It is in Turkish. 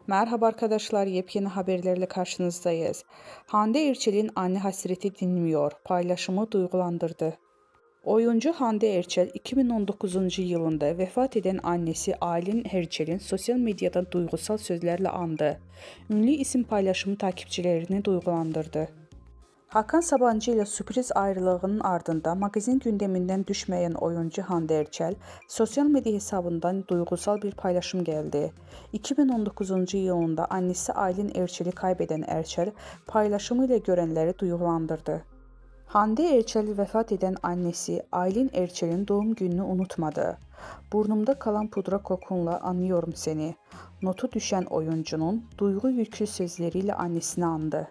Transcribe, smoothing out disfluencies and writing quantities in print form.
Merhaba arkadaşlar, yepyeni haberlerle karşınızdayız. Hande Erçel'in anne hasreti dinmiyor, paylaşımı duygulandırdı. Oyuncu Hande Erçel 2019 yılında vefat eden annesi Aylin Erçel'in sosyal medyada duygusal sözlerle andı. Ünlü isim paylaşımı takipçilerini duygulandırdı. Hakan Sabancı ile sürpriz ayrılığının ardından magazin gündeminden düşmeyen oyuncu Hande Erçel, sosyal medya hesabından duygusal bir paylaşım geldi. 2019 yılında annesi Aylin Erçel'i kaybeden Erçel, paylaşımıyla görenleri duygulandırdı. Hande Erçel vefat eden annesi Aylin Erçel'in doğum gününü unutmadı. Burnumda kalan pudra kokunla anıyorum seni. Notu düşen oyuncunun duygu yüklü sözleriyle annesini andı.